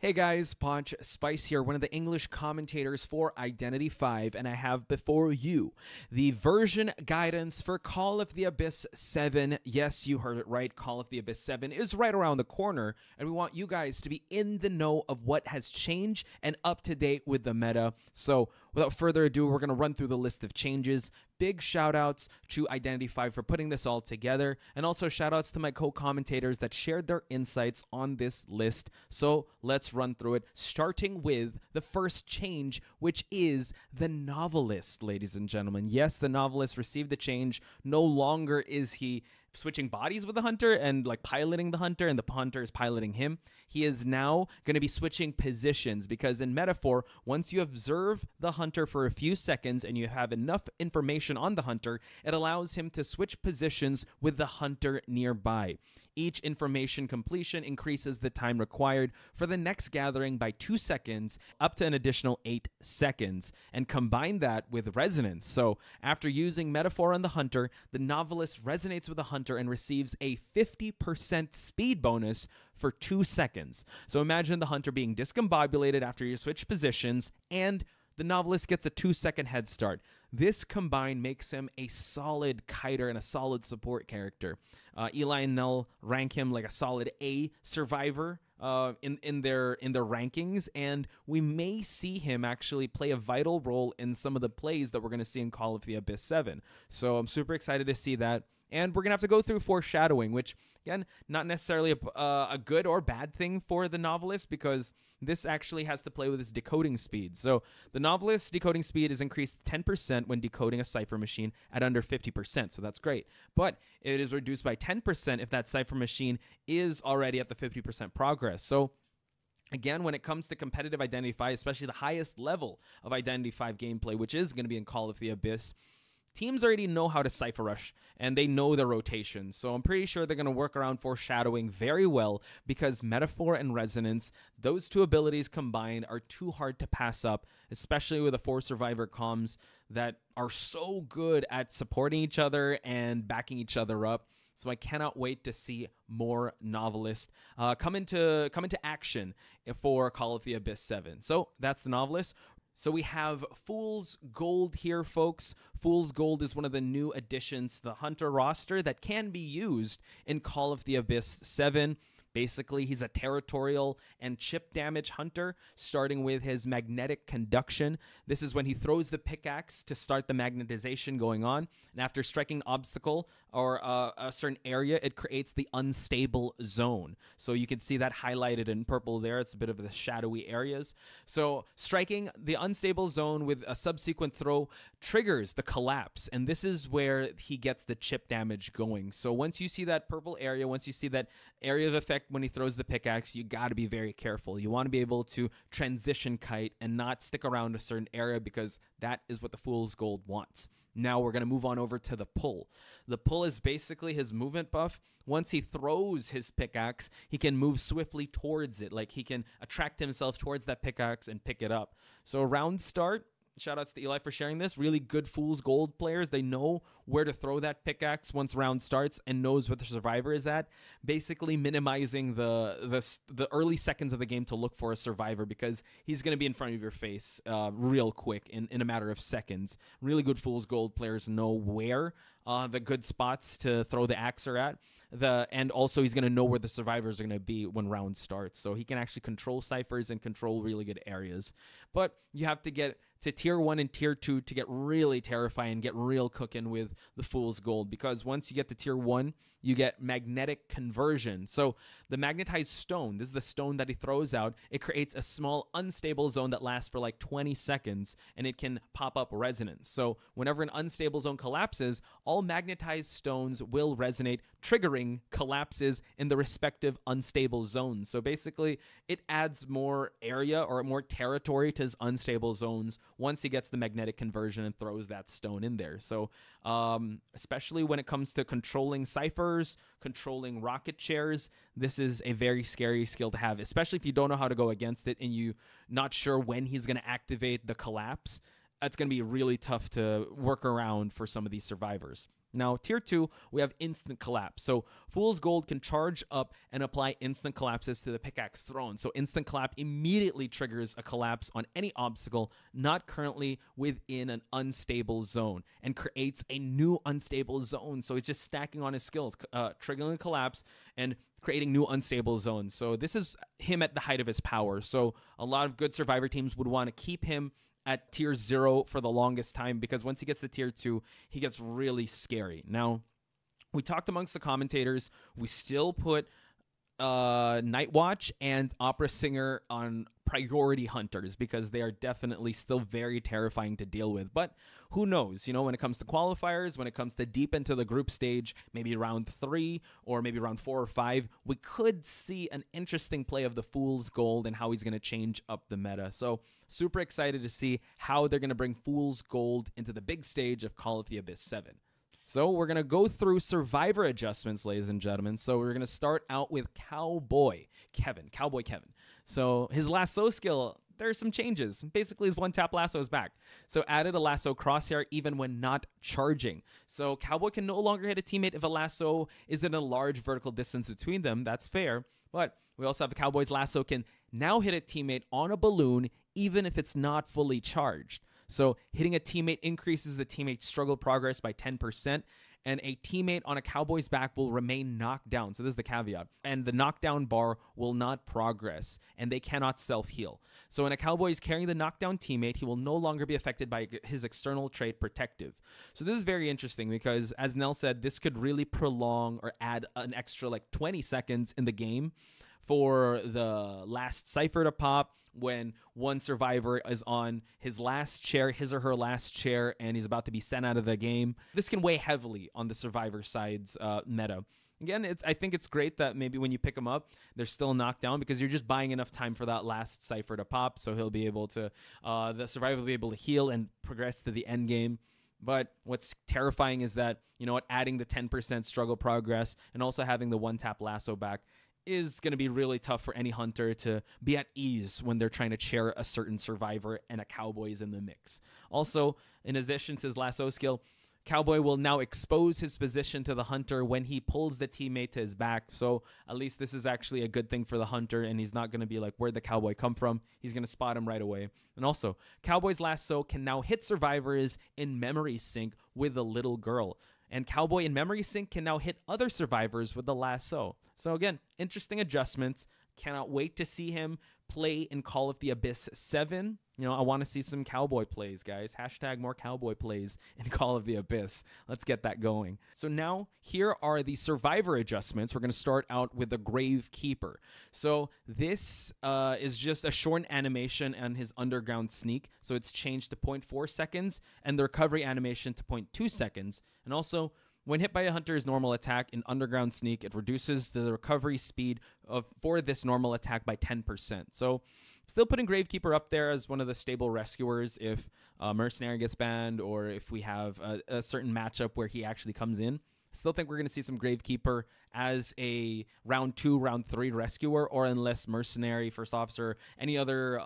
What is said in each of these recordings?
Hey guys, Ponch Spice here, one of the English commentators for Identity V, and I have before you the version guidance for Call of the Abyss 7. Yes, you heard it right, Call of the Abyss 7 is right around the corner, and we want you guys to be in the know of what has changed and up to date with the meta. So without further ado, we're going to run through the list of changes. Big shout outs to Identity V for putting this all together, and also shout outs to my co-commentators that shared their insights on this list. So let's run through it, starting with the first change, which is the Novelist, ladies and gentlemen. Yes, the Novelist received a change. No longer is he switching bodies with the hunter and like piloting the hunter, and the hunter is piloting him. He is now going to be switching positions, because in Metaphor, once you observe the hunter for a few seconds and you have enough information on the hunter, it allows him to switch positions with the hunter nearby. Each information completion increases the time required for the next gathering by 2 seconds, up to an additional 8 seconds, and combine that with resonance. So after using Metaphor on the hunter, the Novelist resonates with the hunter and receives a 50% speed bonus for 2 seconds. So imagine the hunter being discombobulated after you switch positions, and the Novelist gets a 2-second head start. This combined makes him a solid kiter and a solid support character. Eli and Nell rank him like a solid A survivor in their rankings, and we may see him actually play a vital role in some of the plays that we're going to see in Call of the Abyss 7. So I'm super excited to see that. And we're going to have to go through foreshadowing, which, again, not necessarily a good or bad thing for the Novelist, because this actually has to play with his decoding speed. So the Novelist decoding speed is increased 10% when decoding a cipher machine at under 50%, so that's great. But it is reduced by 10% if that cipher machine is already at the 50% progress. So again, when it comes to competitive Identity V, especially the highest level of Identity V gameplay, which is going to be in Call of the Abyss, teams already know how to cipher rush, and they know their rotations. So I'm pretty sure they're going to work around foreshadowing very well, because Metaphor and Resonance, those two abilities combined, are too hard to pass up, especially with the 4 survivor comms that are so good at supporting each other and backing each other up. So I cannot wait to see more Novelist come into action for Call of the Abyss 7. So that's the Novelist. So we have Fool's Gold here, folks. Fool's Gold is one of the new additions to the Hunter roster that can be used in Call of the Abyss 7. Basically, he's a territorial and chip damage hunter, starting with his magnetic conduction. This is when he throws the pickaxe to start the magnetization going on. And after striking obstacle or a certain area, it creates the unstable zone. So you can see that highlighted in purple there. It's a bit of the shadowy areas. So striking the unstable zone with a subsequent throw triggers the collapse. And this is where he gets the chip damage going. So once you see that purple area, once you see that area of effect when he throws the pickaxe, you got to be very careful. You want to be able to transition kite and not stick around a certain area, because that is what the Fool's Gold wants. Now we're going to move on over to the pull. The pull is basically his movement buff. Once he throws his pickaxe, he can move swiftly towards it. Like, he can attract himself towards that pickaxe and pick it up. So round start, shoutouts to Eli for sharing this. Really good Fool's Gold players. They know where to throw that pickaxe once round starts and knows where the survivor is at. Basically minimizing the early seconds of the game to look for a survivor, because he's going to be in front of your face real quick in a matter of seconds. Really good Fool's Gold players know where the good spots to throw the axe are at. And also he's going to know where the survivors are going to be when round starts. So he can actually control ciphers and control really good areas. But you have to get to tier 1 and tier 2 to get really terrifying, get real cooking with the Fool's Gold, because once you get to tier 1, you get magnetic conversion. So the magnetized stone, this is the stone that he throws out, it creates a small unstable zone that lasts for like 20 seconds, and it can pop up resonance. So whenever an unstable zone collapses, all magnetized stones will resonate, triggering collapses in the respective unstable zones. So basically, it adds more area or more territory to his unstable zones once he gets the magnetic conversion and throws that stone in there. So especially when it comes to controlling ciphers, controlling rocket chairs, this is a very scary skill to have, especially if you don't know how to go against it and you're not sure when he's going to activate the collapse. that's going to be really tough to work around for some of these survivors. Now, tier 2, we have instant collapse. So Fool's Gold can charge up and apply instant collapses to the pickaxe thrown. So instant collapse immediately triggers a collapse on any obstacle not currently within an unstable zone and creates a new unstable zone. So it's just stacking on his skills, triggering a collapse and creating new unstable zones. So this is him at the height of his power. So a lot of good survivor teams would want to keep him at tier 0 for the longest time, because once he gets to tier 2, he gets really scary. Now, we talked amongst the commentators. We still put Night Watch and Opera Singer on priority hunters because they are definitely still very terrifying to deal with. But who knows? You know, when it comes to qualifiers, when it comes to deep into the group stage, maybe round 3 or maybe round 4 or 5, we could see an interesting play of the Fool's Gold and how he's going to change up the meta. So super excited to see how they're going to bring Fool's Gold into the big stage of Call of the Abyss 7. So we're going to go through survivor adjustments, ladies and gentlemen. So we're going to start out with Cowboy Kevin. So his lasso skill, there's some changes. Basically, his one-tap lasso is back. So added a lasso crosshair even when not charging. So Cowboy can no longer hit a teammate if a lasso is in a large vertical distance between them. That's fair. But we also have a Cowboy's lasso can now hit a teammate on a balloon even if it's not fully charged. So hitting a teammate increases the teammate's struggle progress by 10%, and a teammate on a Cowboy's back will remain knocked down. So this is the caveat. And the knockdown bar will not progress, and they cannot self-heal. So when a Cowboy is carrying the knockdown teammate, he will no longer be affected by his external trait Protective. So this is very interesting because, as Nell said, this could really prolong or add an extra like 20 seconds in the game for the last cipher to pop, when one survivor is on his last chair, his or her last chair, and he's about to be sent out of the game. This can weigh heavily on the survivor side's meta. Again, I think it's great that maybe when you pick him up, they're still knocked down because you're just buying enough time for that last cipher to pop, so he'll be able to, the survivor will be able to heal and progress to the end game. But what's terrifying is that, you know what, adding the 10% struggle progress and also having the one-tap lasso back is going to be really tough for any hunter to be at ease when they're trying to chair a certain survivor and a Cowboy is in the mix. Also, in addition to his lasso skill, Cowboy will now expose his position to the hunter when he pulls the teammate to his back. So at least this is actually a good thing for the hunter, and he's not going to be like, where'd the Cowboy come from? He's going to spot him right away. And also, Cowboy's lasso can now hit survivors in memory sync with a little girl. And Cowboy in memory sync can now hit other survivors with the lasso. So again, interesting adjustments. Cannot wait to see him play in Call of the Abyss 7. You know, I want to see some Cowboy plays, guys. Hashtag more Cowboy plays in Call of the Abyss. Let's get that going. So now, here are the survivor adjustments. We're going to start out with the Gravekeeper. So this is just a short animation on his underground sneak. So it's changed to 0.4 seconds, and the recovery animation to 0.2 seconds. And also, when hit by a hunter's normal attack in Underground Sneak, it reduces the recovery speed for this normal attack by 10%. So still putting Gravekeeper up there as one of the stable rescuers if Mercenary gets banned or if we have a certain matchup where he actually comes in. Still think we're going to see some Gravekeeper as a round 2, round 3 rescuer, or unless Mercenary, First Officer, any other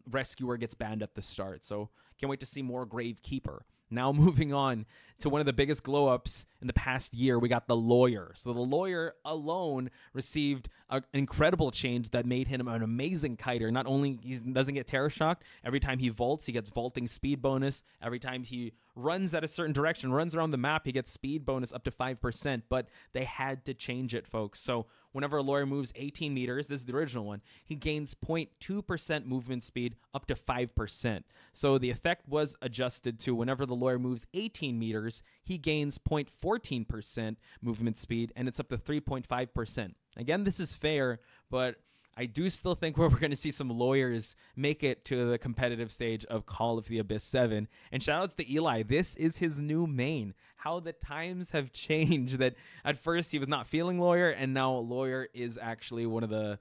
rescuer gets banned at the start. So can't wait to see more Gravekeeper. Now moving on to one of the biggest glow-ups in the past year, we got the Lawyer. So the Lawyer alone received an incredible change that made him an amazing kiter. Not only he doesn't get terror shocked, every time he vaults, he gets vaulting speed bonus. Every time he runs at a certain direction, runs around the map, he gets speed bonus up to 5%, but they had to change it, folks. So whenever a Lawyer moves 18 meters, this is the original one, he gains 0.2% movement speed up to 5%. So the effect was adjusted to whenever the Lawyer moves 18 meters, he gains 0.14% movement speed, and it's up to 3.5%. Again, this is fair, but I do still think we're going to see some Lawyers make it to the competitive stage of Call of the Abyss 7. And shoutouts to Eli. This is his new main. How the times have changed, that at first he was not feeling Lawyer, and now Lawyer is actually one of the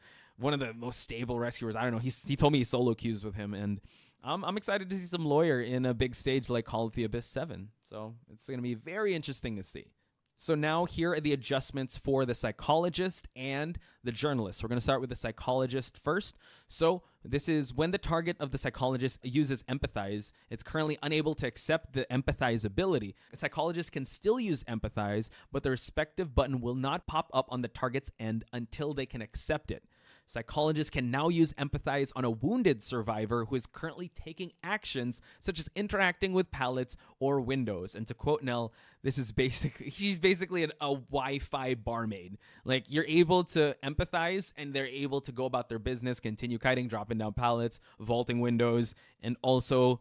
most stable rescuers. I don't know. He told me he solo queues with him, and I'm excited to see some Lawyer in a big stage like Call of the Abyss 7. So it's going to be very interesting to see. So now here are the adjustments for the psychologist and the journalist. We're going to start with the psychologist first. So this is when the target of the psychologist uses empathize, it's currently unable to accept the empathize ability. A psychologist can still use empathize, but the respective button will not pop up on the target's end until they can accept it. Psychologists can now use empathize on a wounded survivor who is currently taking actions such as interacting with pallets or windows. And to quote Nell, she's basically a Wi-Fi barmaid. Like, you're able to empathize and they're able to go about their business, continue kiting, dropping down pallets, vaulting windows, and also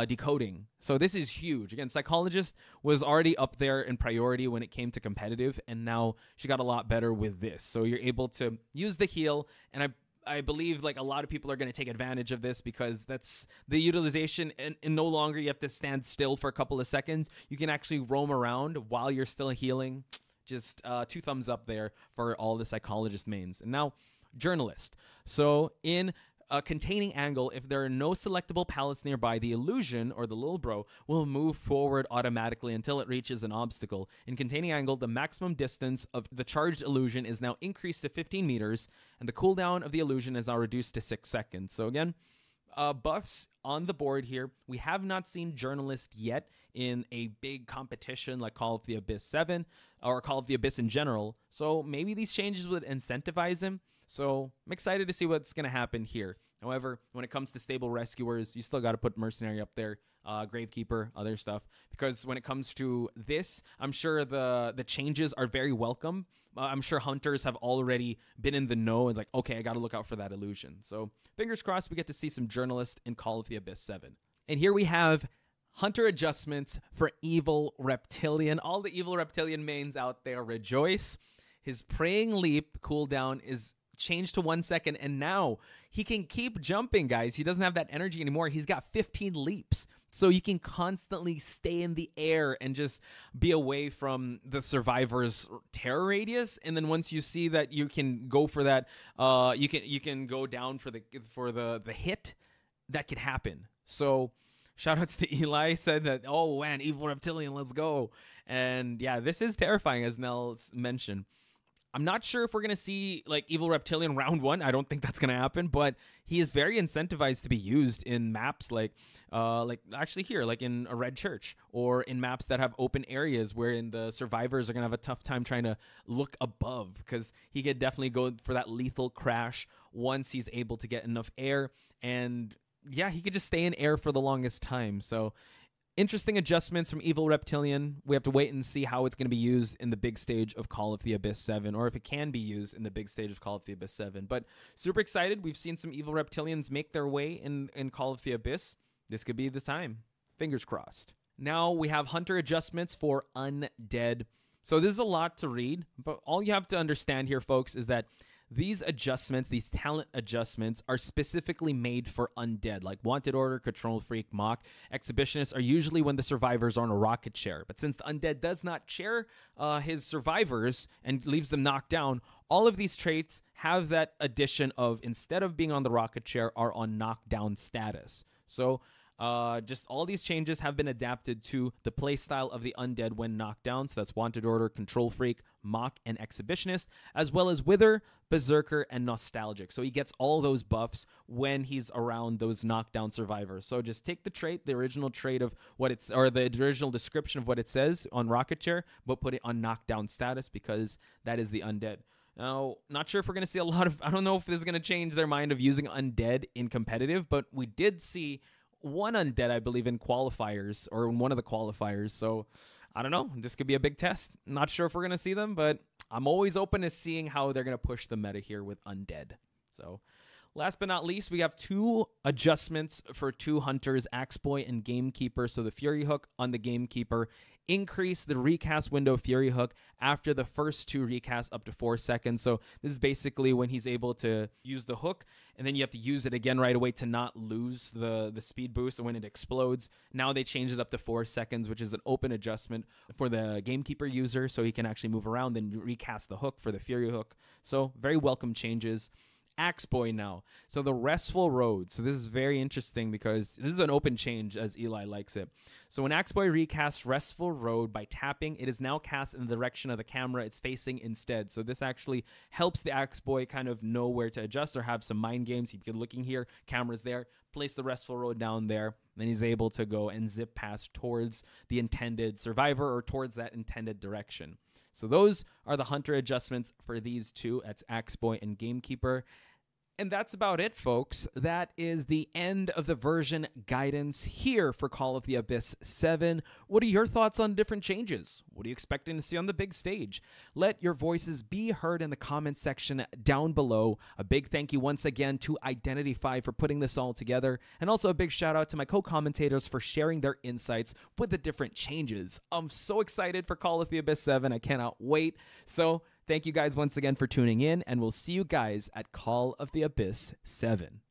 decoding. So this is huge. Again, psychologist was already up there in priority when it came to competitive, and now she got a lot better with this. So you're able to use the heal, and I believe like a lot of people are going to take advantage of this because that's the utilization, and no longer you have to stand still for a couple of seconds. You can actually roam around while you're still healing. Just 2 thumbs up there for all the psychologist mains. And now journalist. So in a containing angle, if there are no selectable pallets nearby, the illusion, or the little bro, will move forward automatically until it reaches an obstacle. In containing angle, the maximum distance of the charged illusion is now increased to 15 meters, and the cooldown of the illusion is now reduced to 6 seconds. So again, buffs on the board here. We have not seen journalist yet in a big competition like Call of the Abyss 7, or Call of the Abyss in general. So maybe these changes would incentivize him. So I'm excited to see what's going to happen here. However, when it comes to stable rescuers, you still got to put Mercenary up there, Gravekeeper, other stuff. Because when it comes to this, I'm sure the changes are very welcome. I'm sure hunters have already been in the know and like, okay, I got to look out for that illusion. So fingers crossed we get to see some journalists in Call of the Abyss 7. And here we have hunter adjustments for Evil Reptilian. All the Evil Reptilian mains out there rejoice. His Praying Leap cooldown is changed to 1 second, and now he can keep jumping, guys. He doesn't have that energy anymore. He's got 15 leaps, so you can constantly stay in the air and just be away from the survivor's terror radius. And then once you see that you can go for that, you can go down for the hit. That could happen. So shout outs to Eli, said that, oh man, Evil Reptilian, let's go. And yeah, this is terrifying, as Nell mentioned. I'm not sure if we're going to see like Evil Reptilian round 1. I don't think that's going to happen, but he is very incentivized to be used in maps like actually here, like in a Red Church, or in maps that have open areas wherein the survivors are going to have a tough time trying to look above, because he could definitely go for that lethal crash once he's able to get enough air. And yeah, he could just stay in air for the longest time. So interesting adjustments from Evil Reptilian. We have to wait and see how it's going to be used in the big stage of Call of the Abyss 7, or if it can be used in the big stage of Call of the Abyss 7. But super excited. We've seen some Evil Reptilians make their way in Call of the Abyss. This could be the time. Fingers crossed. Now we have hunter adjustments for Undead. So this is a lot to read, but all you have to understand here, folks, is that these adjustments, these talent adjustments, are specifically made for Undead, like Wanted Order, Control Freak, Mock. Exhibitionists are usually when the survivors are on a rocket chair. But since the Undead does not chair his survivors and leaves them knocked down, all of these traits have that addition of, instead of being on the rocket chair, are on knockdown status. So just all these changes have been adapted to the playstyle of the Undead when knocked down. So that's Wanted Order, Control Freak, Mock, and Exhibitionist, as well as Wither, Berserker, and Nostalgic. So he gets all those buffs when he's around those knockdown survivors. So just take the trait, the original trait of what it's, or the original description of what it says on rocket chair, but put it on knockdown status, because that is the Undead. Now, not sure if we're going to see a lot of, I don't know if this is going to change their mind of using Undead in competitive, but we did see one Undead, I believe, in qualifiers, or in one of the qualifiers. So I don't know. This could be a big test. Not sure if we're going to see them, but I'm always open to seeing how they're going to push the meta here with Undead. So last but not least, we have 2 adjustments for 2 hunters, Axeboy and Gamekeeper. So the Fury Hook on the Gamekeeper increase the recast window Fury Hook after the first 2 recasts up to 4 seconds. So this is basically when he's able to use the hook, and then you have to use it again right away to not lose the speed boost when it explodes. Now they changed it up to 4 seconds, which is an open adjustment for the Gamekeeper user, so he can actually move around and recast the hook for the Fury Hook. So very welcome changes. Axe Boy now. So the Restful Road. So this is very interesting because this is an open change as Eli likes it. So when Axe Boy recasts Restful Road by tapping, it is now cast in the direction of the camera it's facing instead. So this actually helps the Axe Boy kind of know where to adjust or have some mind games. He'd be looking here, camera's there, place the Restful Road down there, then he's able to go and zip past towards the intended survivor or towards that intended direction. So those are the Hunter adjustments for these two. That's Axe Boy and Gamekeeper. And that's about it, folks. That is the end of the version guidance here for Call of the Abyss 7. What are your thoughts on different changes? What are you expecting to see on the big stage? Let your voices be heard in the comments section down below. A big thank you once again to Identity 5 for putting this all together. And also a big shout out to my co-commentators for sharing their insights with the different changes. I'm so excited for Call of the Abyss 7. I cannot wait. So thank you guys once again for tuning in, and we'll see you guys at Call of the Abyss 7.